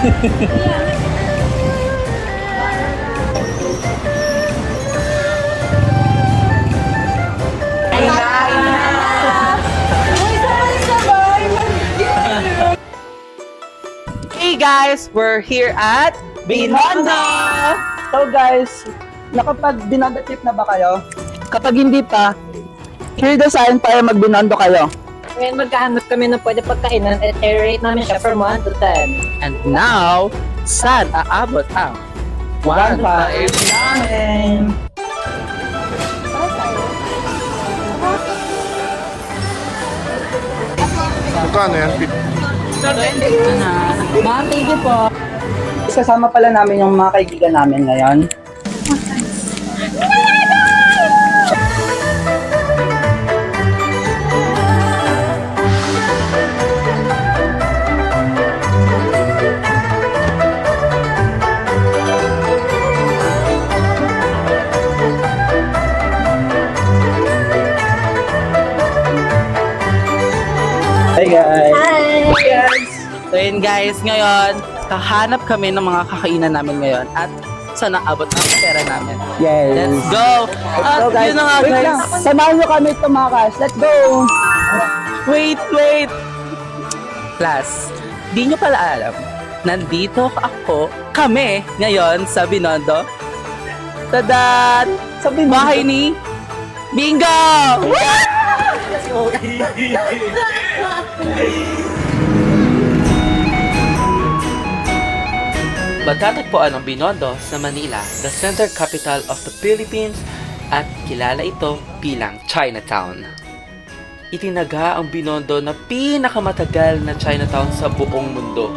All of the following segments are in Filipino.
Hey guys, we're here at Binondo! So guys, nakapag-Binondo trip na ba kayo? Kapag hindi pa, here the sign para mag-Binondo kayo. Ngayon magkahanap kami ng pwede pagkainan at i-rate namin siya from 1 to 10. And now, saan aabot ang 1-5 namin? Magkano yan? Ma'am, thank you po. Kasama pala namin yung mga kaibigan namin ngayon. Hey guys! Hi! So yun guys, ngayon, kahanap kami ng mga kakainan namin ngayon at sana abot ang pera namin. Yes! Let's go! At Go guys! yun na nga Wait guys. lang! Samahan nyo kami tumakas! Let's go! Wait! Plus, di nyo pala alam, nandito kami ngayon sa Binondo. Tadan! Sa Binondo. Bahay ni Bingo! Magtatagpuan ang Binondo sa Manila, the center capital of the Philippines, at kilala ito bilang Chinatown. Itinaga ang Binondo na pinakamatagal na Chinatown sa buong mundo,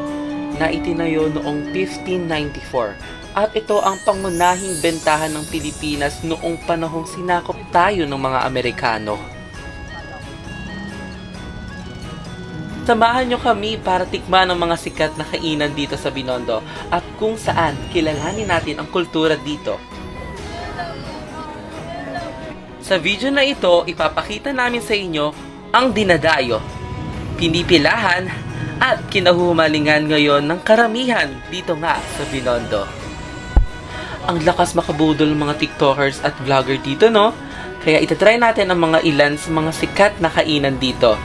na itinayo noong 1594, at ito ang pangunahing bentahan ng Pilipinas noong panahong sinakop tayo ng mga Amerikano. Samahan nyo kami para tikman ang mga sikat na kainan dito sa Binondo at kung saan kilalanin natin ang kultura dito. Sa video na ito, ipapakita namin sa inyo ang dinadayo, pinipilahan at kinahumalingan ngayon ng karamihan dito nga sa Binondo. Ang lakas makabudol ng mga TikTokers at vlogger dito, no? Kaya itatry natin ang mga ilan sa mga sikat na kainan dito.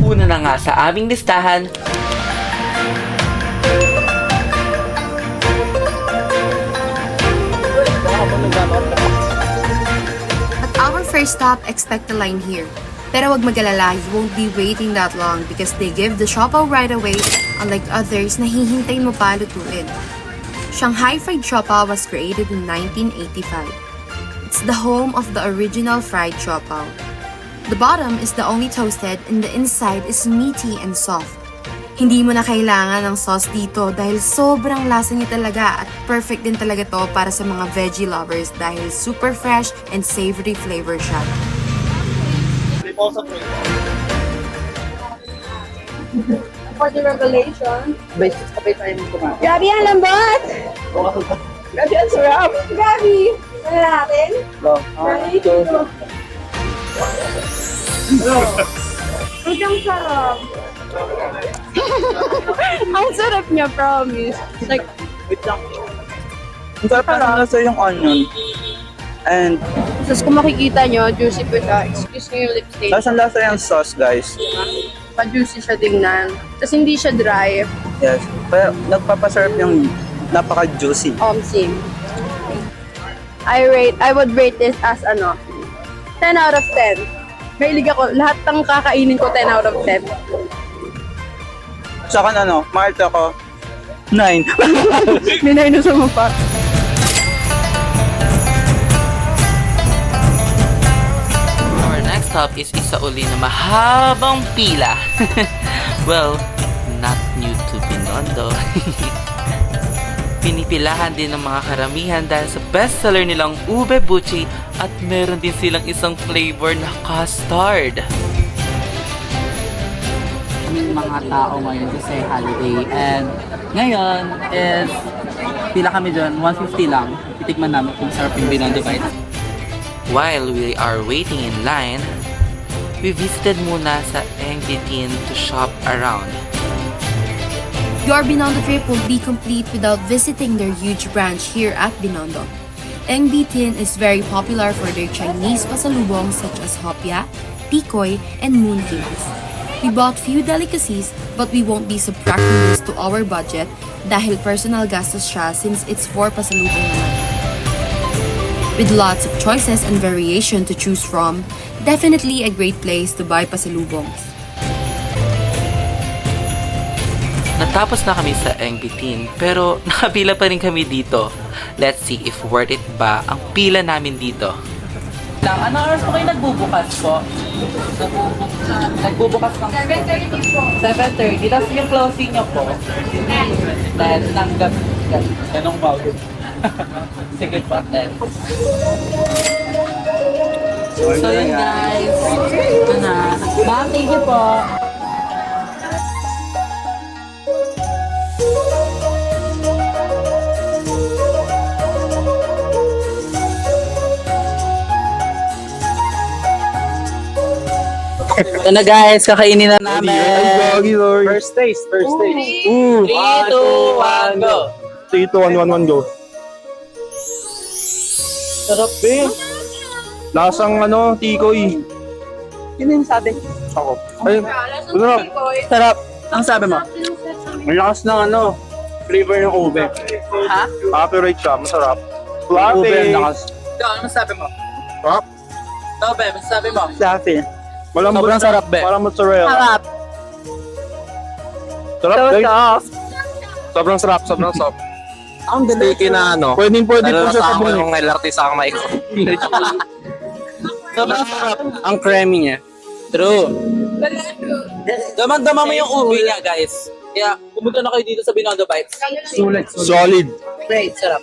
Una na nga sa aming listahan, At our first stop, expect a line here. Pero wag mag-alala, you won't be waiting that long because they give the siopaw right away, unlike others na hihintayin mo pa lutuin. Shanghai Fried Siopaw was created in 1985. It's the home of the original fried siopaw. The bottom is the only toasted and the inside is meaty and soft. Hindi mo na kailangan ng sauce dito dahil sobrang lasa niya talaga at perfect din talaga to para sa mga veggie lovers dahil super fresh and savory flavor siya. For the revelation. Basic kapay tayo mo kumain. Grabe ang lambot! Grabe ang sarap! Grabe! Ano natin? Go. Ang sarap! Ang sarap niya, promise. Like, Wait lang. Ang sarap na nasa yung onion. And tapos kung makikita nyo, juicy po siya. Excuse me yung lip stain. lasang-lasa yung sauce, guys. Pa-juicy siya tingnan. Tapos hindi siya dry. Yes. Kaya nagpapasarap yung napaka-juicy. Same. I would rate this as 10 out of 10. Mahilig ako. Lahat ng kakainin ko 10 out of 10. Sa akin mark ako 9. Minay na sa mapa. our next stop is isa uli na mahabang pila. Well, not new to Binondo. Pinipilahan din ng mga karamihan dahil sa bestseller nilang Ube Buchi at meron din silang isang flavor na custard. Mga tao ngayon kasi holiday and ngayon is Pila kami dyan, 150 lang. Titikman namin kung sarap yung Binondo Bites. While we are waiting in line, we visited muna sa Engbitin to shop around. Your Binondo trip won't be complete without visiting their huge branch here at Binondo. Eng Bitin is very popular for their Chinese pasalubong such as hopia, tikoy, and mooncakes. We bought few delicacies but we won't be subtracting this to our budget dahil personal gastos siya since it's for pasalubong naman. With lots of choices and variation to choose from, definitely a great place to buy pasalubongs. Natapos na kami sa Engbitin pero nakapila pa rin kami dito. Let's see if worth it ba ang pila namin dito. Ano oras po kayo nagbubukas po? Nagbubukas ng 7:30. Tapos yung closing nyo po? 10 ng gabi. Ganong bago. Sige po, 10. So yun guys. Ma'am, thank you po. Ito na guys, kakainin na namin. First taste. 3, 2, 1, go. 3, 2, 1, 1, 1, go. Sarap eh. Lasang tikoy. Yun yung sabi. Ako. Ay, sarap. Sarap. Ang sabi mo? Ang lakas ng flavor ng ube. Ha? Accurate siya, masarap. Ube ang Suave. lakas. Ikaw, ano sabi mo? Sarap. Ikaw, Be, ano sabi mo? Sabi. Malambot Sobrang na, sarap, be. Parang mozzarella. Sarap. Sarap, So guys. soft. Sobrang sarap, sobrang soft. Ang Sticky na Pwede po siya sa Nalalasahan ko buhay. yung LRT sa kamay ko. Sobrang sarap. Ang creamy niya. True. Damang-dama mo yung ube niya, guys. Kaya, pumunta na kayo dito sa Binondo Bites. Solid. Great, sarap.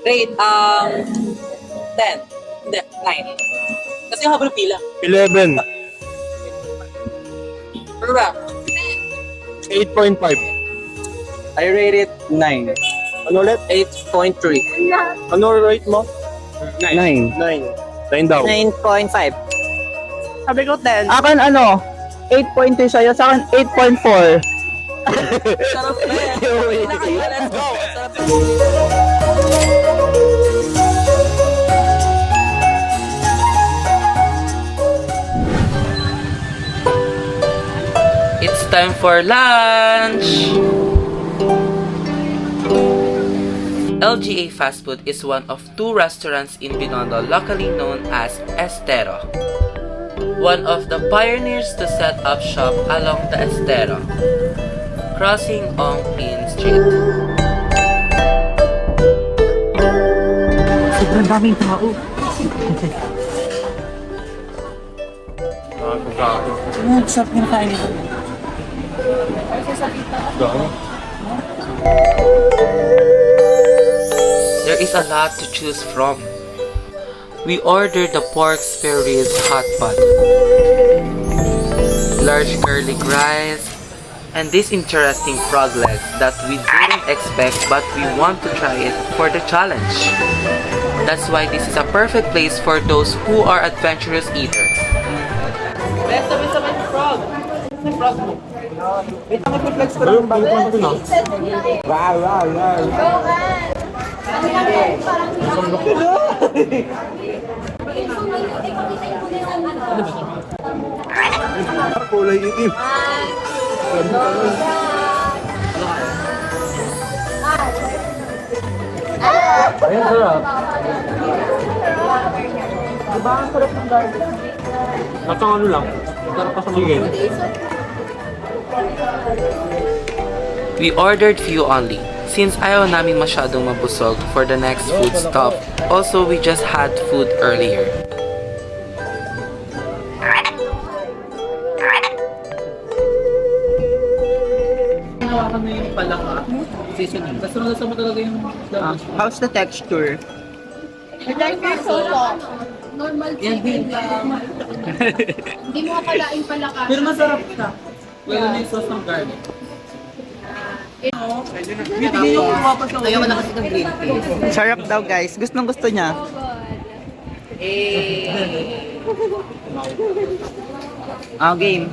Rate, 10. Hindi, 9. Kasi yung habang pila. 11. Ano ba? 8.5. I rate it 9. Ano ulit? 8.3. Ano rate mo? 9. 9 daw. 9.5. Sabi ko 10. Akin 8.2 sa'yo. Sa akin, 8.4. Sarap na yan. Let's go. Sarap. It's time for lunch! LGA Fast Food is one of 2 restaurants in Binondo locally known as Estero. One of the pioneers to set up shop along the Estero, crossing Ong Pin Street. Sobrang daming tao. Ang sarap yung kain nito. There is a lot to choose from. We ordered the pork spare ribs hot pot, large garlic rice, and this interesting frog leg that we didn't expect but we want to try it for the challenge. That's why this is a perfect place for those who are adventurous eaters. Best sabay-sabay yung frog. Yung frog mo. Wait, ang mag-flex ko lang ba? Kulay itim. Ayun, sarap. Diba ang sarap ng garlic? Nasang lang. Sarap pa sa mga. We ordered few only, since ayaw namin masyadong mabusog for the next food stop. Also, we just had food earlier. Hinawakan mo yung palaka. Seasoning. Basta malasa mo talaga yung... how's the texture? Normal Yan din. chicken lang. Hindi mo akalain pala ka. Pero masarap siya. Wala na yung sauce ng garlic. Ayoko na kasi ng green tea. Sarap daw guys. Gustong gusto niya. Game.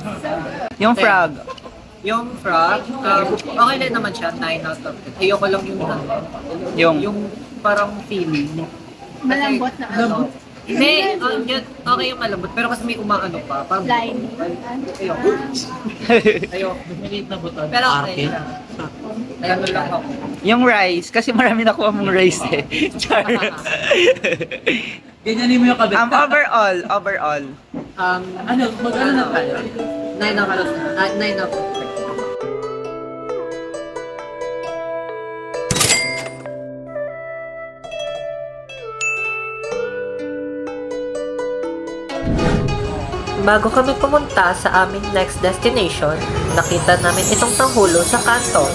Yung frog. Yung frog, okay lang naman siya, 9 out of 10. Ayoko lang yung yung parang feeling. Malambot na ano? Hindi, okay yung malambot, pero kasi may umaano pa. Parang ayoko. Ayoko. Maliit na buto. Pero okay lang. Ayoko lang ako. Yung rice. Kasi marami nakuha mong rice eh. Char. Ganyanin mo yung kabit. Overall. Mag-ano na tayo? 9 out of 10. Bago kami pumunta sa aming next destination, nakita namin itong tanghulo sa kanto.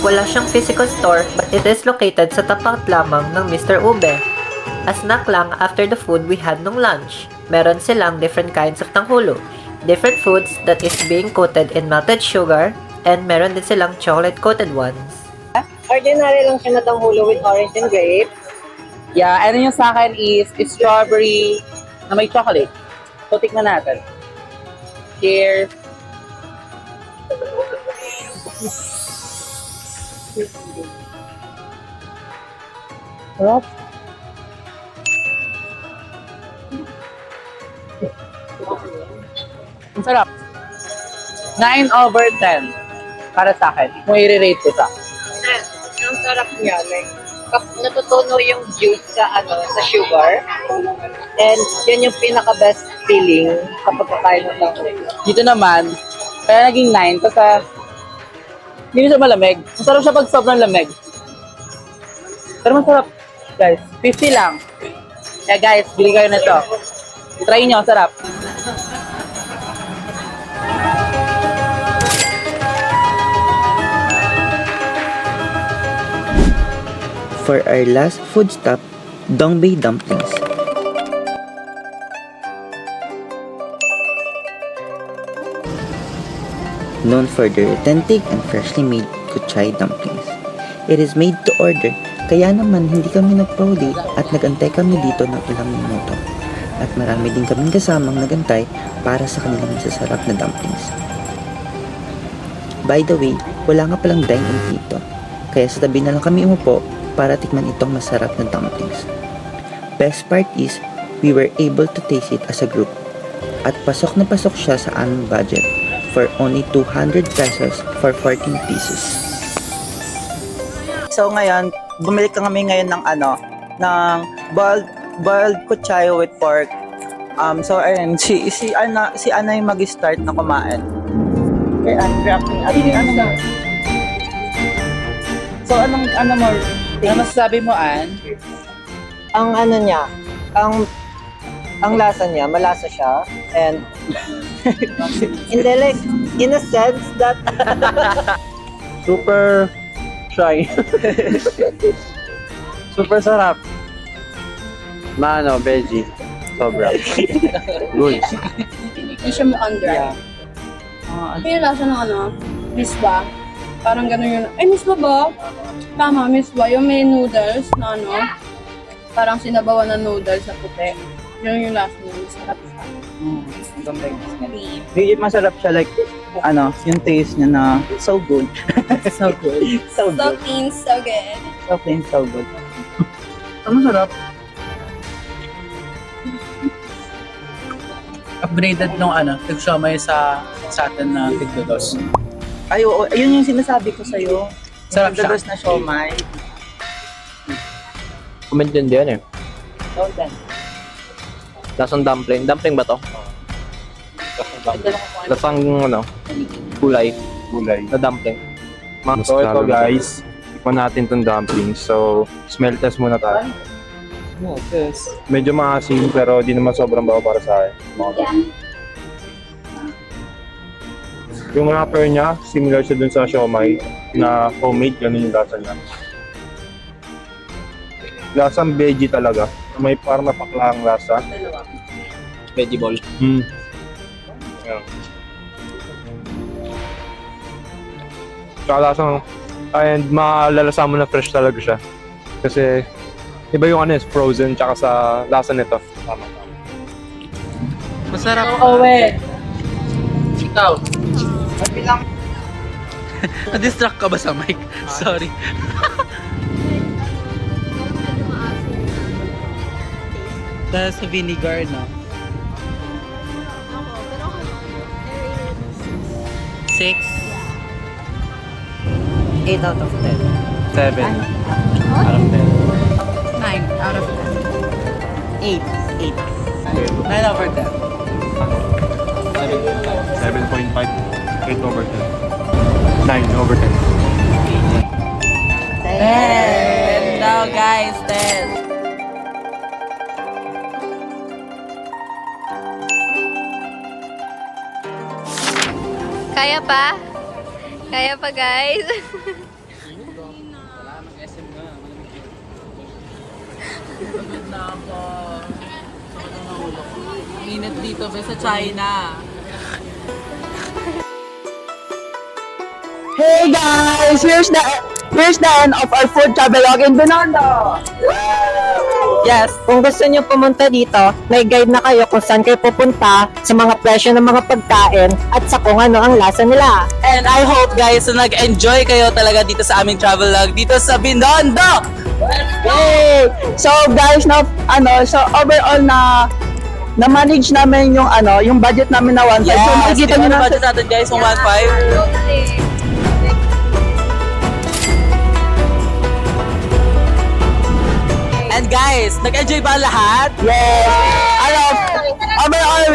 Wala siyang physical store but it is located sa tapat lamang ng Mr. Ube. A snack lang after the food we had nung lunch. Meron silang different kinds of tanghulo, different foods that is being coated in melted sugar, and meron din silang chocolate coated ones. Ordinary lang siya na tanghulo with orange and grape. Yeah, ano yung sa akin is strawberry na may chocolate. So, tikman natin. Cheers! Sarap. Ang sarap. 9 over 10 para sa akin. Kung i-rate ko siya. Ang sarap niya. Like, natutuno yung juice sa sugar. And yun yung pinaka-best feeling kapag kakain ng tanghulo. Dito naman, kaya naging 9 kasi hindi siya malamig. Masarap siya pag sobrang lamig. Pero masarap, guys. 50 lang. Kaya guys, bili kayo na to. Try nyo, sarap. For our last food stop, Dongbei Dumplings. Known for their authentic and freshly made kuchay dumplings. It is made to order, kaya naman hindi kami nagpahuli at nagantay kami dito ng ilang minuto. At marami din kaming kasamang nagantay para sa kanilang masasarap na dumplings. By the way, wala nga palang dine-in dito, kaya sa tabi na lang kami umupo para tikman itong masarap na dumplings. Best part is, we were able to taste it as a group. At pasok na pasok siya sa aming budget for only 200 pesos for 14 pieces. So ngayon, bumili kami ngayon ng ng boiled kuchayo with pork. So ayun, si Ana yung mag-start na kumain. Okay, So ano mo? Ano masasabi mo, Ann? Ang niya, ang lasa niya, malasa siya, and hindi, like, in a sense that Super shy. Super sarap. Veggie. Sobra. Good. Hindi siya mukhang dry. Yung lasa ng miswa. Parang gano'n yun. Ay, miswa ba? Tama, miswa. Yung may noodles na parang sinabawan ng noodles na puti. Yun yung lasa niya. Masarap siya. Masarap siya, like, yung taste niya na so good. So good. So So good. clean, so good. So plain, so good. Ang masarap. Upgraded nung tig-siomay sa atin na tig-dodos. Ay, oo, ayun yung sinasabi ko sa'yo. Sarap siya. Dados na siomay. Kumaintindihan yan eh. Well done. Lasang dumpling. Dumpling ba to? Lasang kulay. Na dumpling. So ito guys, tikman natin tong dumpling. So, smell test muna tayo. Yes. Medyo maasim pero di naman sobrang bawa para sa akin. Yung wrapper niya, similar siya dun sa siomay na homemade, ganun yung lasa niya. Lasang veggie talaga. May parang napaklang lasa. Veggie ball. Yan. Tsaka lasang And malalasa mo na fresh talaga siya. Kasi iba yung frozen tsaka sa lasa nito. Masarap. Ikaw. Na-distract ka ba sa mic? Sorry. Dahil sa vinegar, no? 6. 8 out of 10. 7 out of 10. 9 out of 10. 8. 9 over 10. 7.5. 8 over 10. 9 over 10. 10 daw, guys. 10. Kaya pa? Kaya pa, guys? Init dito ba sa China? Hey guys! Here's the end of our food travelogue in Binondo! Yes, kung gusto niyo pumunta dito, may guide na kayo kung saan kayo pupunta, sa mga presyo ng mga pagkain, at sa kung ano ang lasa nila. And I hope guys na nag-enjoy kayo talaga dito sa aming travel log dito sa Binondo! Yay! So guys, so overall na manage namin yung budget namin na 1.5. So makikita niyo na budget natin guys, yung 1.5. And guys, nag-enjoy ba lahat? Yes! Overall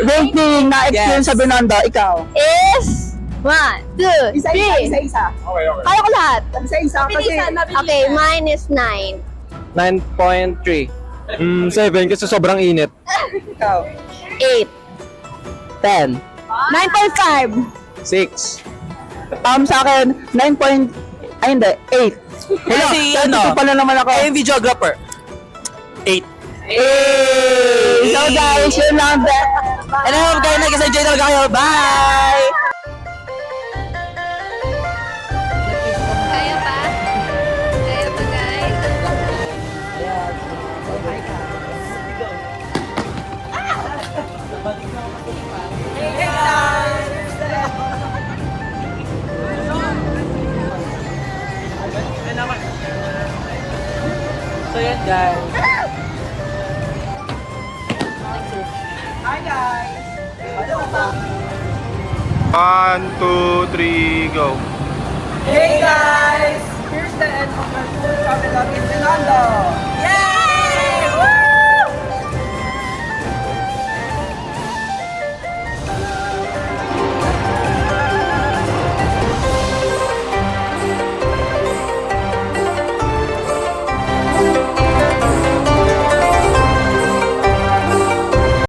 rating na experience Yes. sa Binondo, ikaw? Is 1, 2, 3. Isa. Kaya ko lahat. Isa. Okay, mine is 9. 9.3. 7 kasi sobrang init. Ikaw. 8. 10. 9.5. 6. Sa akin, 8. Kasi ano, pala naman ako. ay yung videographer. 8. So guys, yun lang. And I hope guys nag-enjoy talaga kayo. Bye! Kaya pa? Kaya pa, guys? So yan guys. One, two, three, go. Hey guys! Here's the end of our food